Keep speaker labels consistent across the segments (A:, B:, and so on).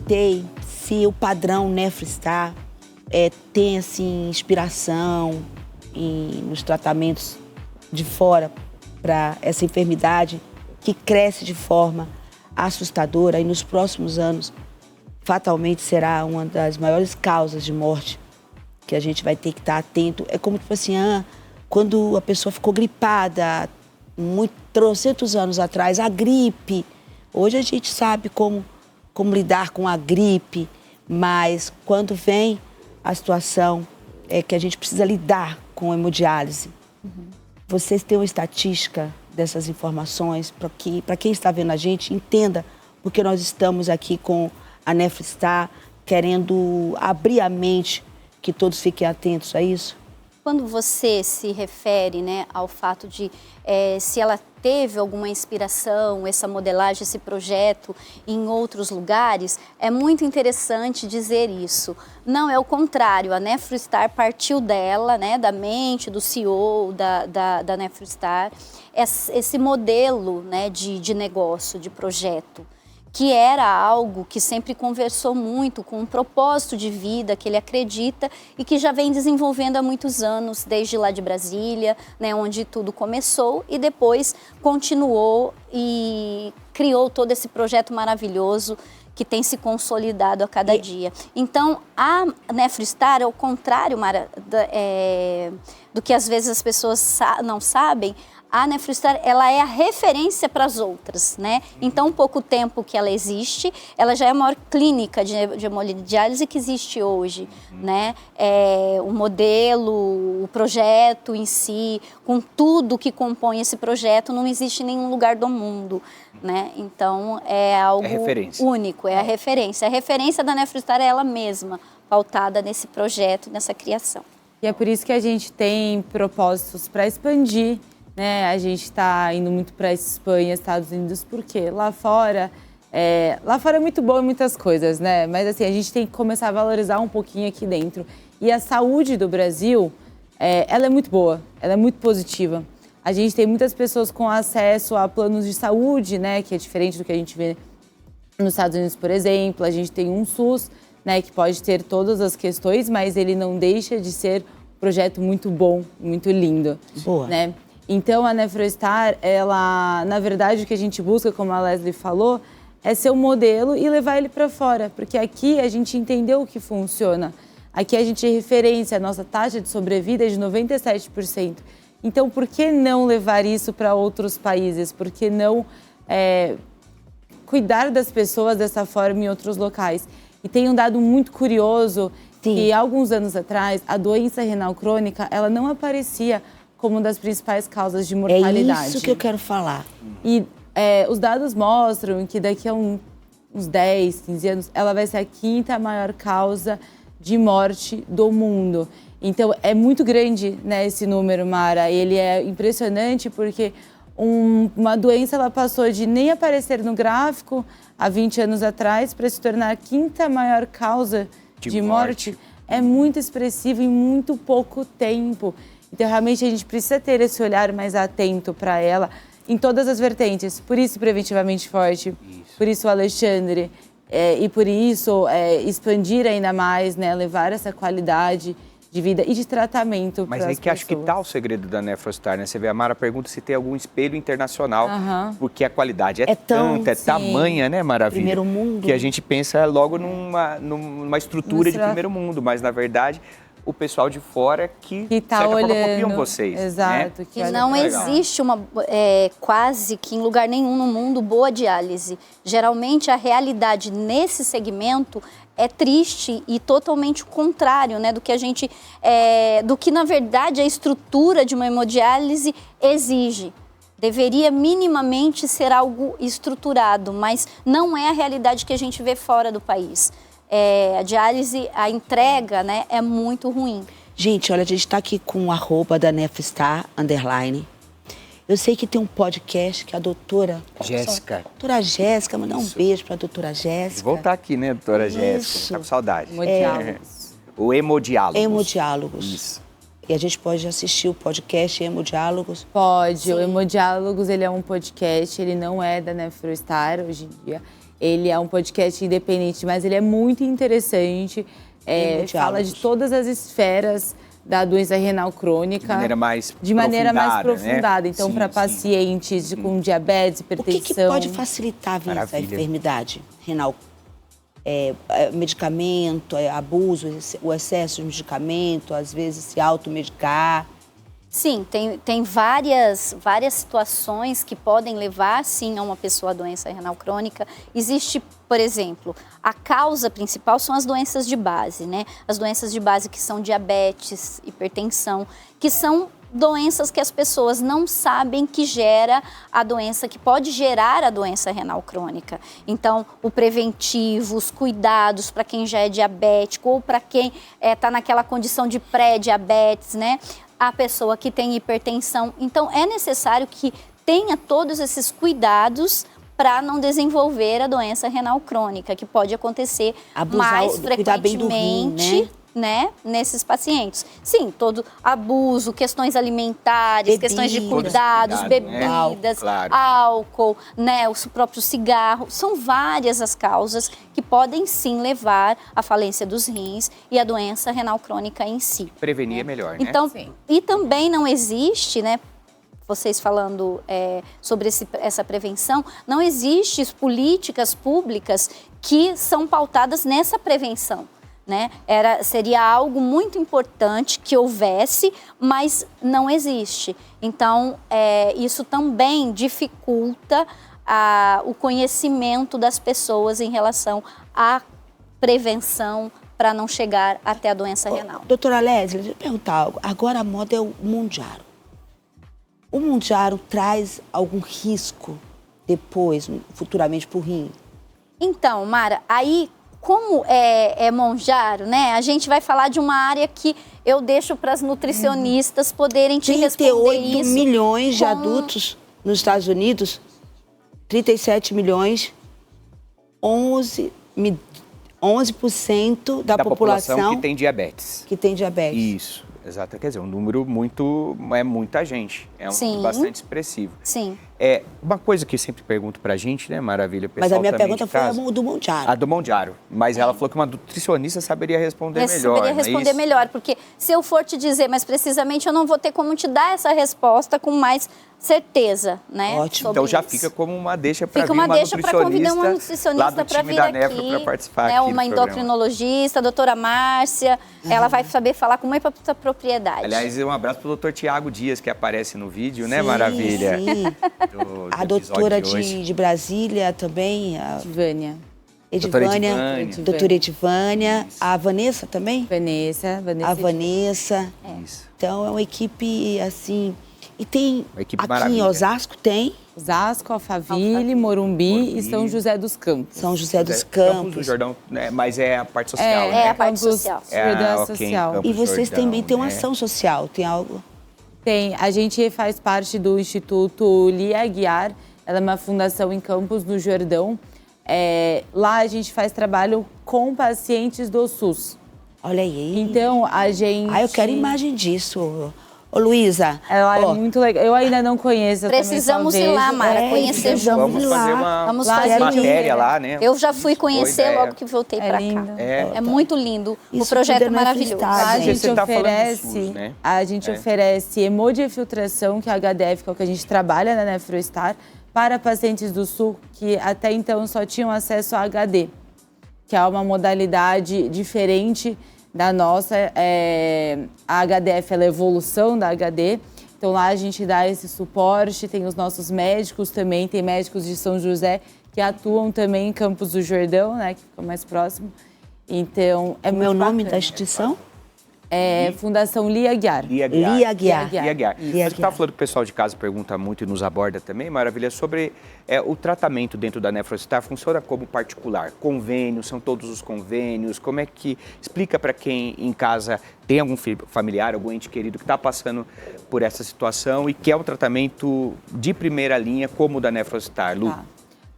A: perguntei se o padrão Nefrostar tem, assim, inspiração nos tratamentos de fora para essa enfermidade que cresce de forma assustadora e nos próximos anos fatalmente será uma das maiores causas de morte que a gente vai ter que estar atento. É como, tipo assim, quando a pessoa ficou gripada, trocentos anos atrás, a gripe. Hoje a gente sabe como lidar com a gripe, mas quando vem a situação que a gente precisa lidar com a hemodiálise. Vocês têm uma estatística dessas informações para quem está vendo a gente entenda, porque nós estamos aqui com a Nefrostar querendo abrir a mente, que todos fiquem atentos a isso?
B: Quando você se refere, né, ao fato de se ela teve alguma inspiração, essa modelagem, esse projeto em outros lugares, é muito interessante dizer isso. Não, é o contrário, a Nefrostar partiu dela, né, da mente, do CEO da Nefrostar, esse modelo, né, de negócio, de projeto, que era algo que sempre conversou muito com um propósito de vida que ele acredita e que já vem desenvolvendo há muitos anos, desde lá de Brasília, né, onde tudo começou, e depois continuou e criou todo esse projeto maravilhoso que tem se consolidado a cada dia. Então, a Nefrostar, ao contrário, Mara, do que às vezes as pessoas não sabem, a Nefrostar, ela é a referência para as outras, né? Então, pouco tempo que ela existe, ela já é a maior clínica de hemodiálise que existe hoje, né? O modelo, o projeto em si, com tudo que compõe esse projeto, não existe em nenhum lugar do mundo, né? Então, é algo único, é a referência. A referência da Nefrostar é ela mesma, pautada nesse projeto, nessa criação.
C: E é por isso que a gente tem propósitos para expandir, né? A gente está indo muito para a Espanha, Estados Unidos, porque lá fora é muito bom em muitas coisas, né? Mas assim, a gente tem que começar a valorizar um pouquinho aqui dentro. E a saúde do Brasil, ela é muito boa, ela é muito positiva. A gente tem muitas pessoas com acesso a planos de saúde, né? Que é diferente do que a gente vê nos Estados Unidos, por exemplo. A gente tem um SUS, né? Que pode ter todas as questões, mas ele não deixa de ser um projeto muito bom, muito lindo.
A: Boa.
C: Né? Então, a Nefrostar, ela, na verdade, o que a gente busca, como a Leslie falou, é ser um modelo e levar ele para fora, porque aqui a gente entendeu o que funciona. Aqui a gente é referência, a nossa taxa de sobrevida é de 97%. Então, por que não levar isso para outros países? Por que não cuidar das pessoas dessa forma em outros locais? E tem um dado muito curioso, que há alguns anos atrás, a doença renal crônica, ela não aparecia como uma das principais causas de mortalidade.
A: É isso que eu quero falar.
C: E os dados mostram que daqui a uns 10, 15 anos, ela vai ser a 5ª maior causa de morte do mundo. Então, é muito grande, né, esse número, Mara. Ele é impressionante porque uma doença ela passou de nem aparecer no gráfico há 20 anos atrás para se tornar a 5ª maior causa de morte. É muito expressivo em muito pouco tempo. Então, realmente, a gente precisa ter esse olhar mais atento para ela em todas as vertentes. Por isso, Preventivamente Forte, por isso o Alexandre, e por isso expandir ainda mais, né, levar essa qualidade de vida e de tratamento para as pessoas.
D: Mas aí que acho que está o segredo da Nefrostar, né? Você vê, a Mara pergunta se tem algum espelho internacional, porque a qualidade é tanta, tamanha, né, Maravilha?
A: Primeiro mundo.
D: Que a gente pensa logo numa estrutura de primeiro mundo, mas na verdade o pessoal de fora que de certa forma copiam vocês.
C: Exato.
D: Né?
B: Que não existe quase que em lugar nenhum no mundo boa diálise. Geralmente a realidade nesse segmento é triste e totalmente o contrário, né, do que a gente, do que na verdade a estrutura de uma hemodiálise exige. Deveria minimamente ser algo estruturado, mas não é a realidade que a gente vê fora do país. A diálise, a entrega, né, é muito ruim.
A: Gente, olha, a gente está aqui com o @ da Nefrostar, _. Eu sei que tem um podcast que a doutora
D: Jéssica.
A: Doutora Jéssica, mandar um beijo para a doutora Jéssica.
D: Voltar aqui, né, doutora Jéssica? Tá com saudade.
C: Hemodiálogos.
D: O Hemodiálogos.
A: Hemodiálogos.
D: Isso.
A: E a gente pode assistir o podcast
C: Hemodiálogos? Pode. Sim. O Hemodiálogos, ele é um podcast, ele não é da Nefrostar hoje em dia. Ele é um podcast independente, mas ele é muito interessante. Fala de todas as esferas da doença renal crônica.
D: De maneira mais
C: aprofundada.
D: Né?
C: Então, para pacientes com diabetes, hipertensão...
A: O que pode facilitar essa enfermidade renal? Medicamento, abuso, o excesso de medicamento, às vezes se automedicar?
B: Sim, tem várias situações que podem levar, sim, a uma pessoa à doença renal crônica. Existe, por exemplo, a causa principal são as doenças de base, né? As doenças de base que são diabetes, hipertensão, que são doenças que as pessoas não sabem que gera a doença, que pode gerar a doença renal crônica. Então, o preventivo, os cuidados para quem já é diabético ou para quem está naquela condição de pré-diabetes, né? A pessoa que tem hipertensão. Então, é necessário que tenha todos esses cuidados para não desenvolver a doença renal crônica, que pode acontecer mais frequentemente, né, nesses pacientes. Sim, todo abuso, questões alimentares, questões de cuidados, bebidas, álcool, né, o próprio cigarro. São várias as causas que podem sim levar à falência dos rins e à doença renal crônica em si.
D: Prevenir é melhor, né?
B: Então, e também não existe, né, vocês falando sobre essa prevenção, não existem políticas públicas que são pautadas nessa prevenção. Né? Seria algo muito importante que houvesse, mas não existe. Então, isso também dificulta o conhecimento das pessoas em relação à prevenção para não chegar até a doença renal.
A: Doutora Leslie, deixa eu perguntar algo. Agora a moda é o Mounjaro. O Mounjaro traz algum risco depois, futuramente, para o rim?
B: Então, Mara, aí... Como é Mounjaro, né? A gente vai falar de uma área que eu deixo para as nutricionistas poderem te responder isso.
A: 38 milhões de adultos nos Estados Unidos, 37 milhões, 11% da população
D: que tem diabetes. Isso, exato. Quer dizer, um número muita gente. É um número bastante expressivo.
B: Sim.
D: Uma coisa que eu sempre pergunto pra gente, né, Maravilha?
A: Mas a minha pergunta foi a do Mounjaro.
D: A do Mounjaro. Mas ela falou que uma nutricionista saberia responder melhor.
B: Saberia responder melhor, porque se eu for te dizer mais precisamente, eu não vou ter como te dar essa resposta com mais certeza, né?
A: Ótimo.
D: Então já fica como uma deixa para vir
B: uma nutricionista para vir aqui,
D: para participar
B: né?
D: Aqui
B: uma endocrinologista, a doutora Márcia, ela vai saber falar com muita propriedade.
D: Aliás, um abraço para o doutor Tiago Dias, que aparece no vídeo, né, Maravilha?
A: Sim. A doutora de Brasília também. Doutora Edivânia. A Vanessa também?
C: Vanessa.
A: A Vanessa.
D: Isso.
A: Então é uma equipe assim. E tem aqui
D: maravilha.
A: Em Osasco tem?
C: Osasco, Alphaville, Morumbi e São José dos Campos.
A: São José dos Campos.
D: Do Jordão, né? Mas é a parte social,
B: né? É a parte social.
C: Social.
A: E vocês também têm uma ação social, tem algo?
C: Tem. A gente faz parte do Instituto Lia Aguiar. Ela é uma fundação em Campos do Jordão. Lá a gente faz trabalho com pacientes do SUS.
A: Olha aí.
C: Então, a gente...
A: eu quero imagem disso. Ô, Luísa.
C: Ela é muito legal. Eu ainda não conheço.
B: Precisamos ir lá, Mara, conhecer juntos.
D: Vamos fazer uma matéria lá, né?
B: Eu já fui conhecer logo que voltei pra cá. É muito lindo. O projeto é maravilhoso.
C: Lá a gente oferece hemodiafiltração, que é a HDF, que é o que a gente trabalha na Nefrostar, para pacientes do Sul que até então só tinham acesso a HD, que é uma modalidade diferente da nossa. A HDF ela é a evolução da HD, então lá a gente dá esse suporte, tem os nossos médicos também, tem médicos de São José que atuam também em Campos do Jordão, né, que fica mais próximo. Então, é muito bacana.
A: Nome da instituição?
C: Fundação Lia Aguiar.
D: Lia Aguiar. Mas você estava falando que o pessoal de casa pergunta muito e nos aborda também, Maravilha, sobre o tratamento dentro da Nefrostar. Funciona como particular? Convênios, são todos os convênios? Como é que... Explica para quem em casa tem algum familiar, algum ente querido que está passando por essa situação e quer um tratamento de primeira linha como o da Nefrostar, Lu.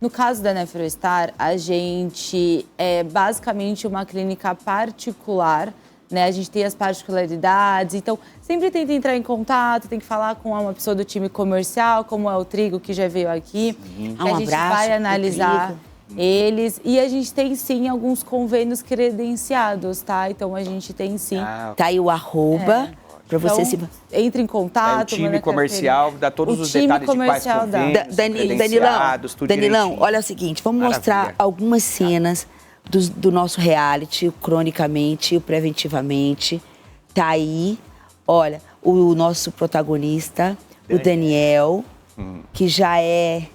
C: No caso da Nefrostar, a gente é basicamente uma clínica particular, né? A gente tem as particularidades, então sempre tenta entrar em contato, tem que falar com uma pessoa do time comercial, como é o Trigo, que já veio aqui.
A: Um
C: a gente vai analisar Eles, e a gente tem sim alguns convênios credenciados, tá? Então a gente tem sim.
A: Tá aí o arroba. Para você
C: então, entre em contato.
D: O time comercial dá todos os detalhes de quais convênios,
A: Danilão, olha o seguinte, vamos mostrar algumas cenas do nosso reality, o Cronicamente, o Preventivamente. Tá aí, olha, o nosso protagonista, o Daniel, que já é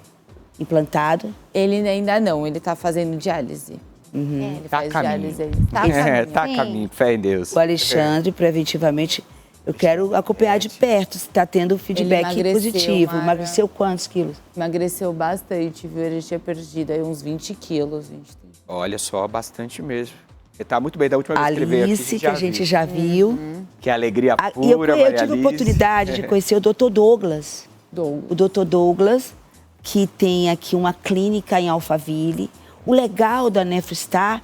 A: implantado.
C: Ele ainda não, ele tá fazendo diálise.
D: Ele tá a caminho. Tá a caminho, fé em Deus.
A: O Alexandre, Preventivamente, eu quero acompanhar de perto se está tendo feedback positivo. Emagreceu quantos quilos?
C: Emagreceu bastante, viu? Ele tinha perdido aí uns 20 quilos. 23.
D: Olha só, bastante mesmo. Ele tá muito bem, da última vez que ele veio aqui,
A: Alice, que a gente já viu.
D: Que é alegria pura,
A: eu tive a oportunidade de conhecer o Dr. Douglas. O Dr. Douglas, que tem aqui uma clínica em Alphaville. O legal da Nefrostar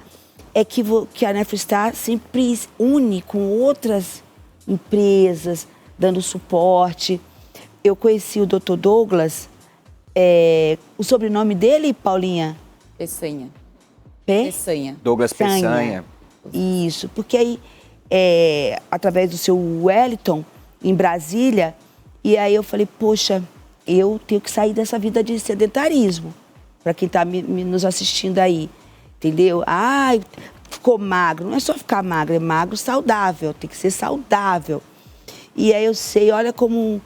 A: é que a Nefrostar sempre une com outras empresas, dando suporte. Eu conheci o Dr. Douglas, o sobrenome dele, Paulinha?
C: Peçanha.
A: Peçanha.
D: Douglas Peçanha.
A: Isso, porque aí, através do seu Wellington, em Brasília, e aí eu falei, poxa, eu tenho que sair dessa vida de sedentarismo, para quem está nos assistindo aí, entendeu? Ai, ficou magro, não é só ficar magro, é magro saudável, tem que ser saudável. E aí eu sei, olha como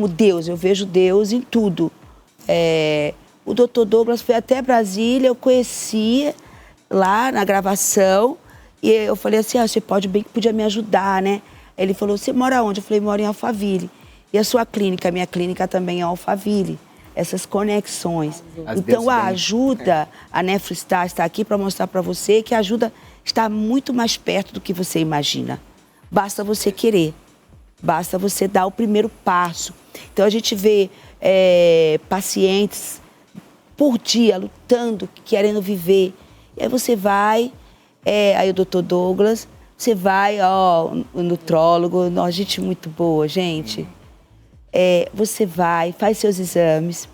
A: Deus, eu vejo Deus em tudo. O Dr. Douglas foi até Brasília, eu conhecia lá na gravação, e eu falei assim, você podia me ajudar, né? Ele falou, você mora onde? Eu falei, moro em Alphaville. E a sua clínica? A minha clínica também é Alphaville. Essas conexões. Então, a ajuda, a Nefrostar está aqui para mostrar para você que a ajuda está muito mais perto do que você imagina. Basta você querer, basta você dar o primeiro passo. Então, a gente vê pacientes por dia lutando, querendo viver. E aí você vai, aí o Dr. Douglas, você vai, o nutrólogo, gente muito boa, gente. Você vai, faz seus exames,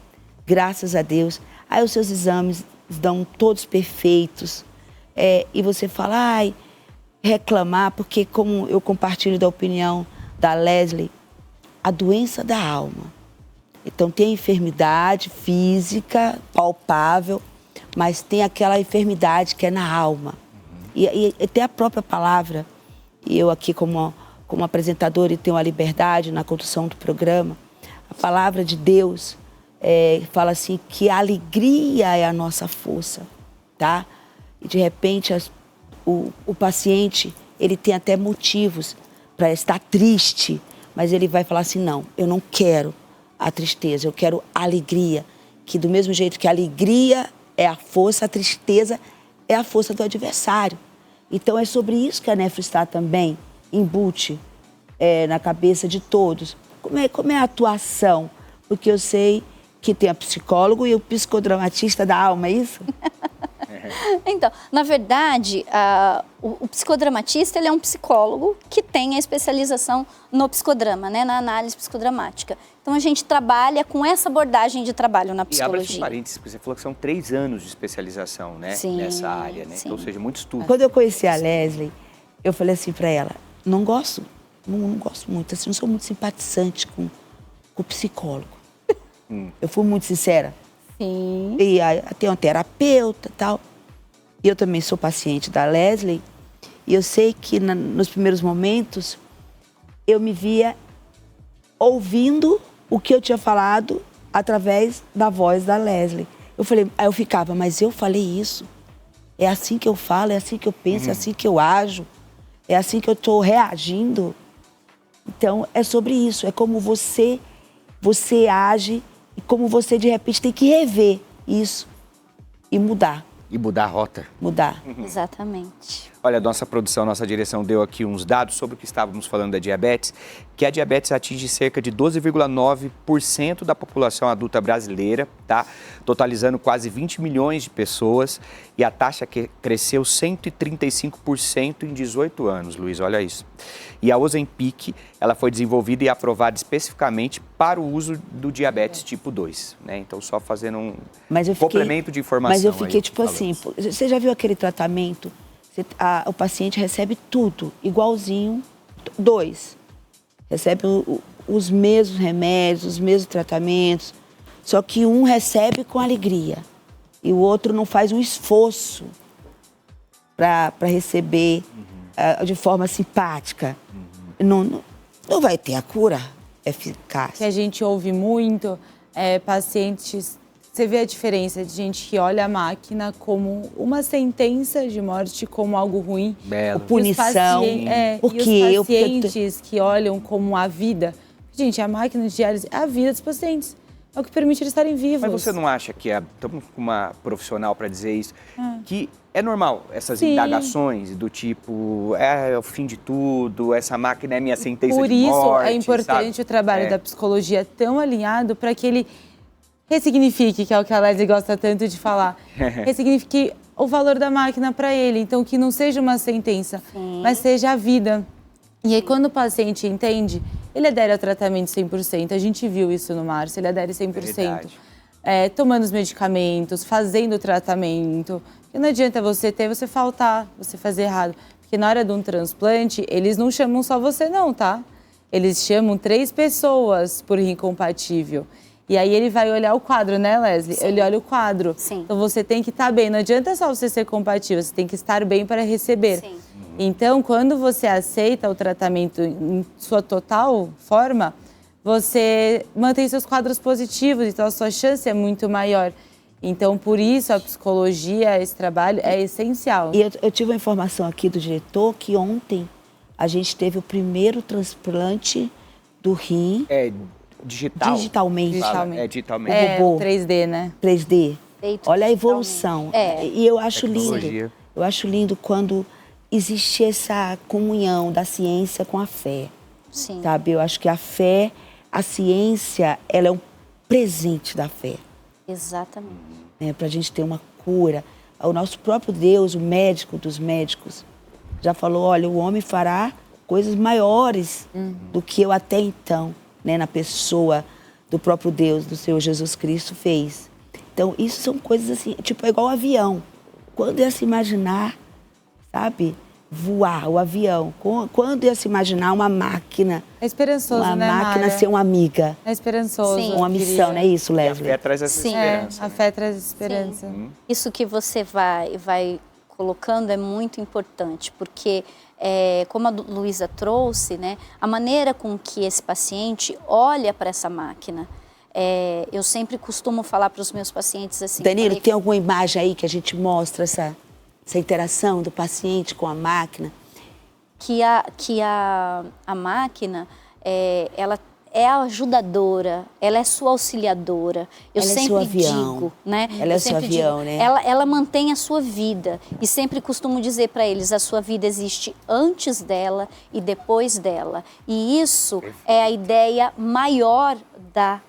A: graças a Deus. Aí os seus exames dão todos perfeitos. E você fala, reclamar, porque como eu compartilho da opinião da Leslie, a doença da alma. Então tem a enfermidade física, palpável, mas tem aquela enfermidade que é na alma. E tem a própria palavra, e eu aqui como apresentadora e tenho a liberdade na condução do programa, a palavra de Deus fala assim que a alegria é a nossa força, tá? E de repente o paciente, ele tem até motivos para estar triste, mas ele vai falar assim, não, eu não quero a tristeza, eu quero a alegria, que do mesmo jeito que a alegria é a força, a tristeza é a força do adversário. Então é sobre isso que a Nefrostar também embute na cabeça de todos. Como é a atuação? Porque eu sei que tem a psicólogo e o psicodramatista da alma, é isso?
B: Então, na verdade, o psicodramatista ele é um psicólogo que tem a especialização no psicodrama, né, na análise psicodramática. Então, a gente trabalha com essa abordagem de trabalho na psicologia.
D: E abre parênteses, porque você falou que são 3 anos de especialização, né, nessa área, né? Então, ou seja, muito estudo.
A: Quando eu conheci a Leslie, eu falei assim para ela, não gosto muito, assim, não sou muito simpatizante com o psicólogo. Eu fui muito sincera.
B: Sim.
A: E tem um terapeuta e tal. E eu também sou paciente da Leslie. E eu sei que nos primeiros momentos eu me via ouvindo o que eu tinha falado através da voz da Leslie. Aí eu ficava, mas eu falei isso? É assim que eu falo, é assim que eu penso, é assim que eu ajo, é assim que eu estou reagindo. Então, é sobre isso, é como você age e como você, de repente, tem que rever isso e mudar.
D: E mudar a rota.
A: Mudar.
B: Exatamente.
D: Olha, nossa produção, nossa direção deu aqui uns dados sobre o que estávamos falando da diabetes, que a diabetes atinge cerca de 12,9% da população adulta brasileira, tá? Totalizando quase 20 milhões de pessoas, e a taxa cresceu 135% em 18 anos, Luiz, olha isso. E a Ozempic, ela foi desenvolvida e aprovada especificamente para o uso do diabetes tipo 2, né? Então, só fazendo um complemento de informação.
A: Mas eu fiquei
D: aí,
A: tipo assim, você já viu aquele tratamento? O paciente recebe tudo, igualzinho, 2. Recebe os mesmos remédios, os mesmos tratamentos, só que um recebe com alegria e o outro não faz um esforço para receber de forma simpática. Não vai ter a cura eficaz.
C: Que a gente ouve muito, pacientes... Você vê a diferença de gente que olha a máquina como uma sentença de morte, como algo ruim.
A: Ou punição.
C: E os pacientes que olham como a vida. Gente, a máquina de diálise é a vida dos pacientes. É o que permite eles estarem vivos.
D: Mas você não acha que estamos com uma profissional para dizer isso, que é normal essas indagações do tipo, é o fim de tudo, essa máquina é minha sentença de morte.
C: Por isso é importante, sabe? O trabalho da psicologia tão alinhado para que ele ressignifique, que é o que a Leslie gosta tanto de falar, ressignifique o valor da máquina para ele. Então, que não seja uma sentença, mas seja a vida. E aí, quando o paciente entende, ele adere ao tratamento 100%. A gente viu isso no Márcio, ele adere 100%. Tomando os medicamentos, fazendo o tratamento. Porque não adianta você faltar, você fazer errado. Porque na hora de um transplante, eles não chamam só você não, tá? Eles chamam 3 pessoas por rim compatível. E aí ele vai olhar o quadro, né, Leslie?
B: Sim.
C: Ele olha o quadro.
B: Sim.
C: Então você tem que estar bem. Não adianta só você ser compatível, você tem que estar bem para receber.
B: Sim.
C: Então, quando você aceita o tratamento em sua total forma, você mantém seus quadros positivos, então a sua chance é muito maior. Então, por isso, a psicologia, esse trabalho é essencial.
A: E eu tive uma informação aqui do diretor que ontem a gente teve o primeiro transplante do rim. Digitalmente.
C: Digitalmente.
A: O robô.
C: 3D, né?
A: 3D.
B: Feito
A: Olha a evolução. E eu acho
D: Tecnologia.
A: lindo. Eu acho lindo quando existe essa comunhão da ciência com a fé.
B: Sim.
A: Sabe? Eu acho que a fé, a ciência, ela é um presente da fé.
B: Exatamente.
A: Para a gente ter uma cura. O nosso próprio Deus, o médico dos médicos, já falou, olha, o homem fará coisas maiores do que eu até então, na pessoa do próprio Deus, do Senhor Jesus Cristo, fez. Então, isso são coisas assim, tipo, é igual o avião. Quando ia se imaginar, sabe, voar o avião? Quando ia se imaginar uma máquina?
C: É esperançoso,
A: uma
C: né,
A: máquina
C: Mara?
A: ser uma amiga.
C: É esperançoso.
B: Sim.
A: Uma missão, não é isso, Leslie?
D: A fé traz essa esperança.
C: A fé traz esperança.
B: Isso que você vai colocando é muito importante, porque, como a Luísa trouxe, né, a maneira com que esse paciente olha para essa máquina, eu sempre costumo falar para os meus pacientes assim...
A: Danilo, tem alguma imagem aí que a gente mostra essa interação do paciente com a máquina?
B: Que a máquina, ela é a ajudadora, ela é sua auxiliadora. Eu
A: ela
B: sempre
A: é seu avião.
B: digo, né?
A: Ela é seu avião, né?
B: Ela mantém a sua vida. E sempre costumo dizer para eles, a sua vida existe antes dela e depois dela. E isso é a ideia maior da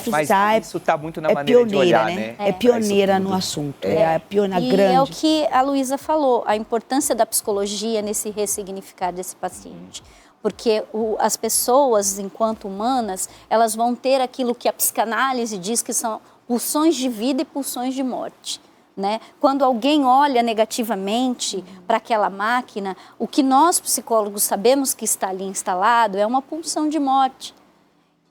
D: Mas isso está muito na maneira de olhar, né?
A: É pioneira no assunto, é a pioneira grande.
B: E é o que a Luísa falou, a importância da psicologia nesse ressignificar desse paciente. Porque as pessoas, enquanto humanas, elas vão ter aquilo que a psicanálise diz que são pulsões de vida e pulsões de morte. Né? Quando alguém olha negativamente para aquela máquina, o que nós psicólogos sabemos que está ali instalado é uma pulsão de morte.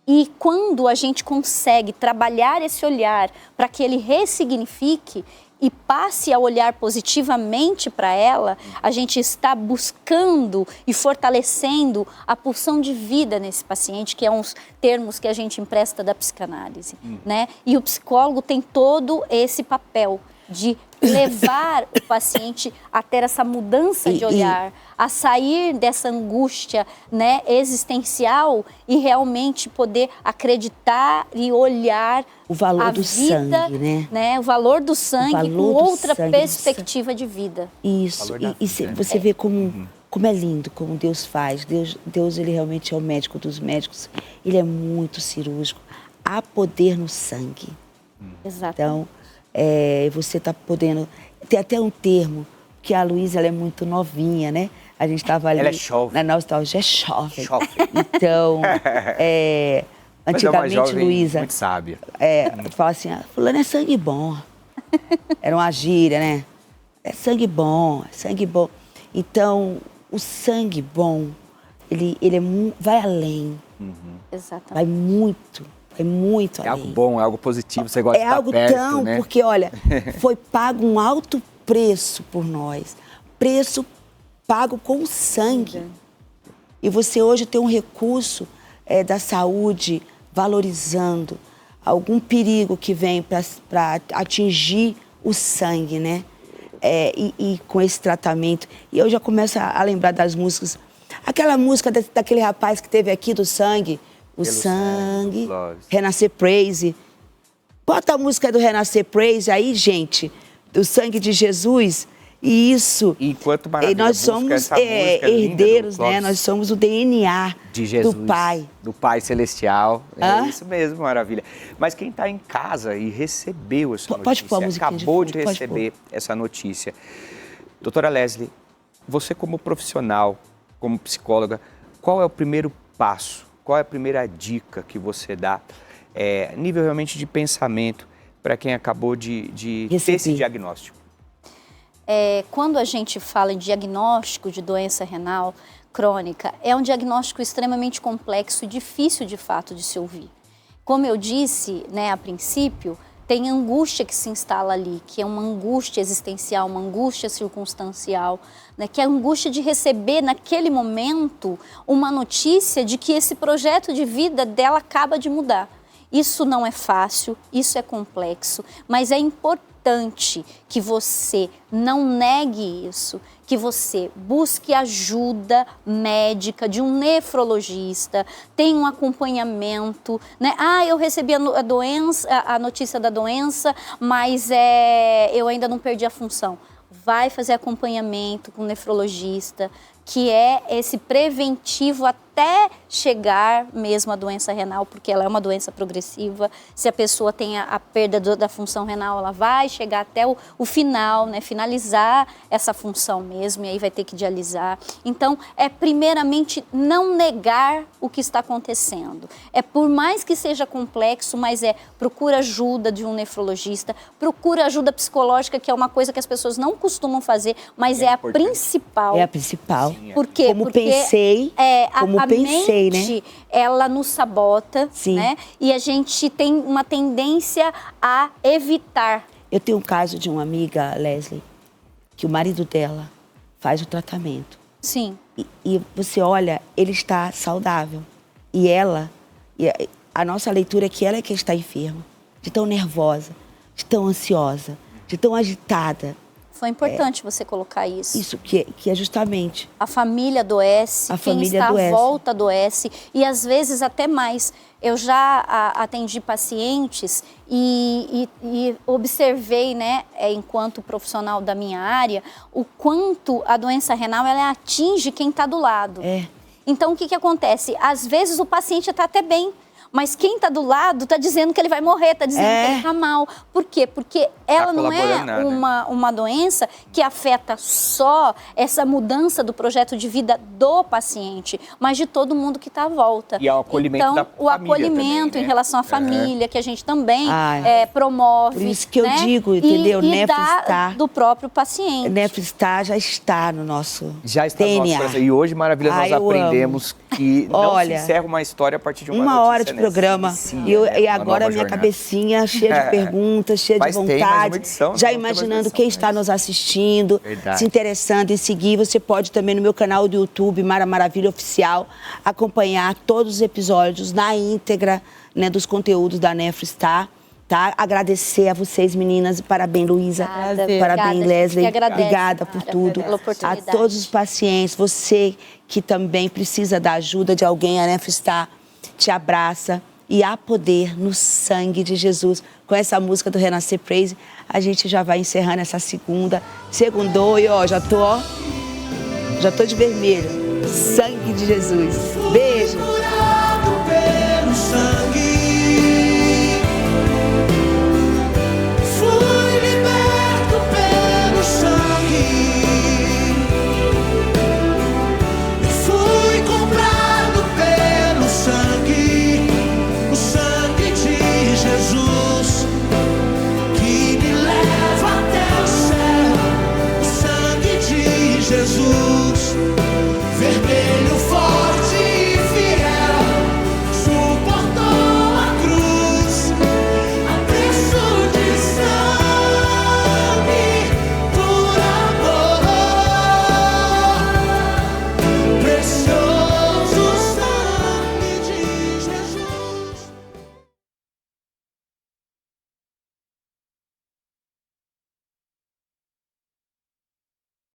B: E quando a gente consegue trabalhar esse olhar para que ele ressignifique e passe a olhar positivamente para ela, a gente está buscando e fortalecendo a pulsão de vida nesse paciente, que é uns termos que a gente empresta da psicanálise, né? E o psicólogo tem todo esse papel de levar o paciente a ter essa mudança de olhar, a sair dessa angústia, né, existencial e realmente poder acreditar e olhar
A: o valor
B: a
A: do
B: vida,
A: sangue, né?
B: O valor do sangue
A: valor
B: com
A: do
B: outra
A: sangue,
B: perspectiva de vida.
A: Isso, você vê como é lindo, como Deus faz. Deus, ele realmente é o médico dos médicos, ele é muito cirúrgico. Há poder no sangue.
B: Exato.
A: Então, você está podendo... Tem até um termo, que a Luísa, ela é muito novinha, né? A gente estava ali...
D: Ela é jovem.
A: Na nostalgia, é jovem. Então, antigamente, Luísa...
D: muito sábia.
A: Fala assim, fulano é sangue bom. Era uma gíria, né? É sangue bom, é sangue bom. Então, o sangue bom, ele vai além.
B: Exatamente.
A: Vai muito além.
D: É algo bom, é algo positivo, você gosta de estar perto,
A: É algo tão,
D: né?
A: porque, olha, foi pago um alto preço por nós. Preço pago com sangue. E você hoje tem um recurso da saúde valorizando algum perigo que vem para atingir o sangue, né? E com esse tratamento. E eu já começo a lembrar das músicas. Aquela música daquele rapaz que teve aqui do sangue. O sangue, Renascer Praise. Bota a música do Renascer Praise aí, gente. Do sangue de Jesus. E isso.
D: E enquanto maravilha,
A: nós somos herdeiros, né? Nós somos o DNA
D: de Jesus,
A: do Pai.
D: Do Pai Celestial. É isso mesmo, maravilha. Mas quem está em casa e recebeu essa notícia,
A: pode pôr a musiquinha
D: acabou de receber essa notícia. Doutora Leslie, você como profissional, como psicóloga, qual é o primeiro passo? Qual é a primeira dica que você dá, nível realmente de pensamento, para quem acabou de ter esse diagnóstico?
B: Quando a gente fala em diagnóstico de doença renal crônica, é um diagnóstico extremamente complexo e difícil, de fato, de se ouvir. Como eu disse, né, a princípio, tem angústia que se instala ali, que é uma angústia existencial, uma angústia circunstancial, né, que é a angústia de receber, naquele momento, uma notícia de que esse projeto de vida dela acaba de mudar. Isso não é fácil, isso é complexo, mas é importante que você não negue isso, que você busque ajuda médica de um nefrologista, tenha um acompanhamento, né? Eu recebi a notícia da doença, mas eu ainda não perdi a função. Vai fazer acompanhamento com o nefrologista, que é esse preventivo até chegar mesmo à doença renal, porque ela é uma doença progressiva. Se a pessoa tem a perda da função renal, ela vai chegar até o final, né? Finalizar essa função mesmo, e aí vai ter que dialisar. Então, primeiramente não negar o que está acontecendo. Por mais que seja complexo, mas procura ajuda de um nefrologista, procura ajuda psicológica, que é uma coisa que as pessoas não costumam fazer, mas é a principal.
A: É a principal.
B: Por quê?
A: Porque pensei,
B: a mente,
A: né?
B: Ela nos sabota,
A: Sim.
B: né? E a gente tem uma tendência a evitar.
A: Eu tenho um caso de uma amiga, Leslie, que o marido dela faz o tratamento.
B: Sim.
A: E você olha, ele está saudável. E a nossa leitura é que ela é que está enferma, de tão nervosa, de tão ansiosa, de tão agitada.
B: Foi importante você colocar isso.
A: Isso, que é justamente...
B: A família adoece, quem está à volta adoece, e às vezes até mais. Eu já atendi pacientes e observei, né, enquanto profissional da minha área, o quanto a doença renal ela atinge quem está do lado. Então, o que acontece? Às vezes o paciente está até bem, mas quem está do lado está dizendo que ele vai morrer, está dizendo que ele está mal. Por quê? Porque ela não é uma doença que afeta só essa mudança do projeto de vida do paciente, mas de todo mundo que está à volta.
D: E o acolhimento
B: então,
D: da família
B: o acolhimento
D: também, né?
B: Em relação à família, que a gente também promove.
A: Por isso que eu digo, entendeu?
B: E do próprio paciente.
A: Nefrostar já está no nosso
D: já está
A: DNA.
D: No nosso coração. E hoje, maravilha, nós aprendemos que não se encerra uma história a partir de uma
A: hora de programa. E agora minha cabecinha cheia de perguntas, cheia de vontade.
D: Edição,
A: já imaginando quem está nos assistindo, se interessando em seguir. Você pode também no meu canal do YouTube, Mara Maravilha Oficial, acompanhar todos os episódios na íntegra, né, dos conteúdos da Nefrostar. tá? Agradecer a vocês, meninas. Parabéns, Luísa. Parabéns, Leslie. Obrigada por tudo. A todos os pacientes, você que também precisa da ajuda de alguém, a Nefrostar te abraça. E há poder no sangue de Jesus. Com essa música do Renascer Praise, a gente já vai encerrando essa segundou e ó, já tô de vermelho. Sangue de Jesus. Beijo.
E: Jesus.